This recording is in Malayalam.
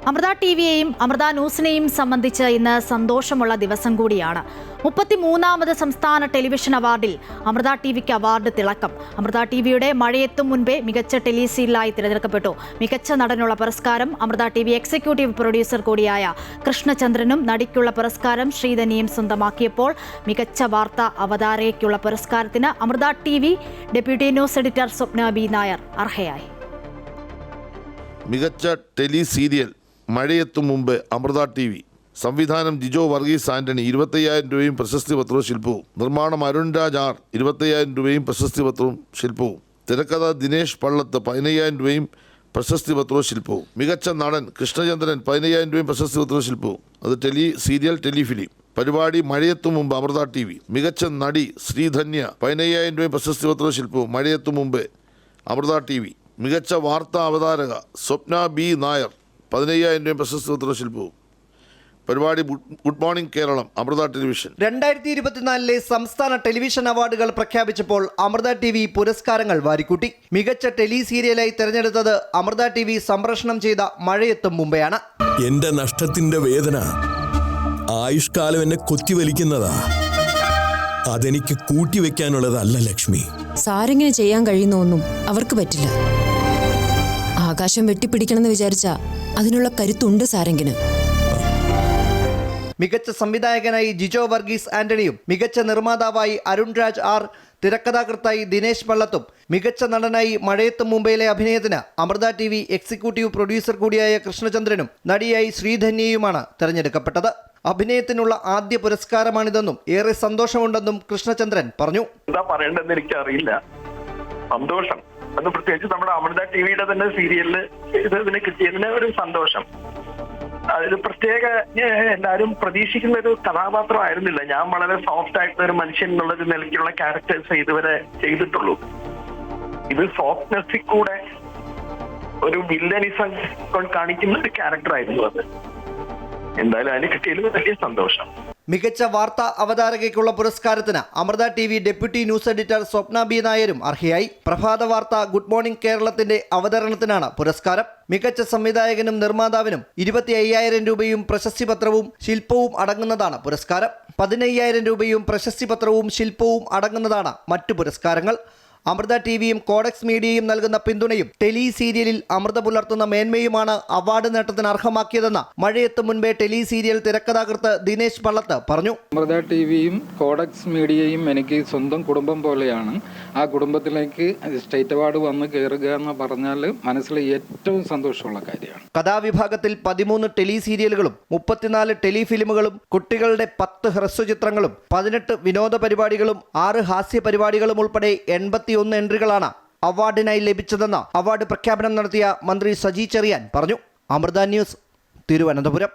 അമൃത ടിവിയെയും അമൃത ന്യൂസിനെയും സംബന്ധിച്ച് ഇന്ന് സന്തോഷമുള്ള ദിവസം കൂടിയാണ്. 33ാമത് സംസ്ഥാന ടെലിവിഷൻ അവാർഡിൽ അമൃത ടിവിക്ക് അവാർഡ് തിളക്കം. അമൃത ടിവിയുടെ മഴയെത്തും മുൻപേ മികച്ച ടെലിസീരിയലായി തിരഞ്ഞെടുക്കപ്പെട്ടു. മികച്ച നടനുള്ള പുരസ്കാരം അമൃത ടിവി എക്സിക്യൂട്ടീവ് പ്രൊഡ്യൂസർ കൂടിയായ കൃഷ്ണചന്ദ്രനും നടിക്കുള്ള പുരസ്കാരം ശ്രീധന്യയും സ്വന്തമാക്കിയപ്പോൾ മികച്ച വാർത്താ അവതാരകയ്ക്കുള്ള പുരസ്കാരത്തിന് Amrita TV deputy news editor Swapna B Nair അർഹയായി. മികച്ച ടെലി സീരിയൽ മഴയെത്തും മുമ്പ് അമൃത ടിവി. സംവിധാനം ജിജോ വർഗീസ് ആന്റണി 25,000 രൂപയും പ്രശസ്തി പത്രവും ശില്പവും. നിർമ്മാണം അരുൺ രാജ് ആർ 25,000 രൂപയും പ്രശസ്തി പത്രവും ശില്പവും. തിരക്കഥ ദിനേശ് പള്ളത്ത് 15,000 രൂപയും പ്രശസ്തി പത്രവും ശില്പവും. മികച്ച നടൻ കൃഷ്ണചന്ദ്രൻ 15,000 രൂപയും പ്രശസ്തി പത്രവും ശില്പവും. അത് ടെലി സീരിയൽ ടെലിഫിലിം. പരിപാടി മഴയെത്തും മുമ്പ് അമൃത ടിവി. മികച്ച നടി ശ്രീധന്യ 15,000 രൂപയും പ്രശസ്തി പത്രവും ശില്പവും മഴയെത്തും മുമ്പ് അമൃത ടിവി. മികച്ച വാർത്താ അവതാരക സ്വപ്ന ബി നായർ 15,000 രൂപയും പ്രശസ്തി പത്രവും ശില്പവും. പരിപാടി good morning Keralam Amrita television. 2024 സംസ്ഥാന ടെലിവിഷൻ അവാർഡുകൾ പ്രഖ്യാപിച്ചപ്പോൾ അമൃത ടിവി പുരസ്കാരങ്ങൾ വാരിക്കൂട്ടി. മികച്ച ടെലി സീരിയലായി തെരഞ്ഞെടുത്തത് അമൃത ടിവി സംപ്രേഷണം ചെയ്ത മഴയെത്തും മുമ്പെയാണ്. എന്റെ നഷ്ടത്തിന്റെ വേദന ആയുഷ്കാലം എന്നെ കൊത്തിവലിക്കുന്നതാ. അതെനിക്ക് കൂട്ടിവെക്കാനുള്ളതല്ല ലക്ഷ്മി. സാരിങ്ങനെ ചെയ്യാൻ കഴിയുന്ന ഒന്നും അവർക്ക് പറ്റില്ല. ആകാശം വെട്ടിപ്പിടിക്കണമെന്ന് വിചാരിച്ചാ അതിനുള്ള കരുത്തുണ്ട് സാരംഗിന്. മികച്ച സംവിധായകനായി ജിജോ വർഗീസ് ആന്റണിയും മികച്ച നിർമ്മാതാവായി അരുൺ രാജ് ആർ, തിരക്കഥാകൃത്തായി ദിനേശ് പള്ളത്തും, മികച്ച നടനായി മഴയെത്തും മുംബൈയിലെ അഭിനയത്തിന് അമൃത ടിവി എക്സിക്യൂട്ടീവ് പ്രൊഡ്യൂസർ കൂടിയായ കൃഷ്ണചന്ദ്രനും നടിയായി ശ്രീധന്യയുമാണ് തെരഞ്ഞെടുക്കപ്പെട്ടത്. അഭിനയത്തിനുള്ള ആദ്യ പുരസ്കാരമാണിതെന്നും ഏറെ സന്തോഷമുണ്ടെന്നും കൃഷ്ണചന്ദ്രൻ പറഞ്ഞു. എന്താ പറയേണ്ടതെന്ന് എനിക്കറിയില്ല. സന്തോഷം അത് പ്രത്യേകിച്ച് നമ്മുടെ അമൃത ടിവിയുടെ തന്നെ സീരിയലില് ഇതിന് കിട്ടിയതിന് ഒരു സന്തോഷം. അതിൽ പ്രത്യേക എല്ലാവരും പ്രതീക്ഷിക്കുന്ന ഒരു കഥാപാത്രമായിരുന്നില്ല. ഞാൻ വളരെ സോഫ്റ്റ് ആയിട്ടുള്ള ഒരു മനുഷ്യൻ എന്നുള്ളൊരു നിലയ്ക്കുള്ള ക്യാരക്ടേഴ്സ് ഇതുവരെ ചെയ്തിട്ടുള്ളൂ. ഇത് സോഫ്റ്റ്നെസ്സിൽ കൂടെ ഒരു വില്ലനിസം കാണിക്കുന്ന ഒരു ക്യാരക്ടറായിരുന്നു അത്. എന്തായാലും അതിന് കിട്ടിയതിൽ വലിയ സന്തോഷം. മികച്ച വാർത്താ അവതാരകയ്ക്കുള്ള പുരസ്കാരത്തിന് Amrita TV deputy news editor Swapna B നായരും അർഹയായി. പ്രഭാത വാർത്ത ഗുഡ് മോർണിംഗ് കേരളത്തിന്റെ അവതരണത്തിനാണ് പുരസ്കാരം. മികച്ച സംവിധായകനും നിർമ്മാതാവിനും 25,000 രൂപയും പ്രശസ്തി പത്രവും ശില്പവും അടങ്ങുന്നതാണ് പുരസ്കാരം. 15,000 രൂപയും പ്രശസ്തി പത്രവും ശില്പവും അടങ്ങുന്നതാണ് മറ്റു പുരസ്കാരങ്ങൾ. അമൃത ടിവിയും കോഡെക്സ് മീഡിയയും നൽകുന്ന പിന്തുണയും ടെലി സീരിയലിൽ അമൃത പുലർത്തുന്ന മേന്മയുമാണ് അവാർഡ് നേട്ടത്തിന് അർഹമാക്കിയതെന്ന് മഴയെത്തും മുൻപേ ടെലി സീരിയൽ തിരക്കഥാകൃത്ത് ദിനേശ് പള്ളത്ത് പറഞ്ഞു. അമൃത ടിവിയും കോഡെക്സ് മീഡിയയും എനിക്ക് സ്വന്തം കുടുംബം പോലെയാണ്. ആ കുടുംബത്തിലേക്ക് സ്റ്റേറ്റ് അവാർഡ് വന്ന് കയറുക എന്ന് പറഞ്ഞാൽ മനസ്സിൽ ഏറ്റവും സന്തോഷമുള്ള കാര്യമാണ്. കഥാവിഭാഗത്തിൽ 13 ടെലി സീരിയലുകളും 34 ടെലിഫിലിമുകളും കുട്ടികളുടെ 10 ഹ്രസ്വചിത്രങ്ങളും 18 വിനോദ പരിപാടികളും 6 ഹാസ്യ പരിപാടികളും ഉൾപ്പെടെ 81 എൻട്രികളാണ് അവാർഡിനായി ലഭിച്ചതെന്ന് അവാർഡ് പ്രഖ്യാപനം നടത്തിയ മന്ത്രി സജി ചെറിയാൻ പറഞ്ഞു. അമൃത ന്യൂസ്, തിരുവനന്തപുരം.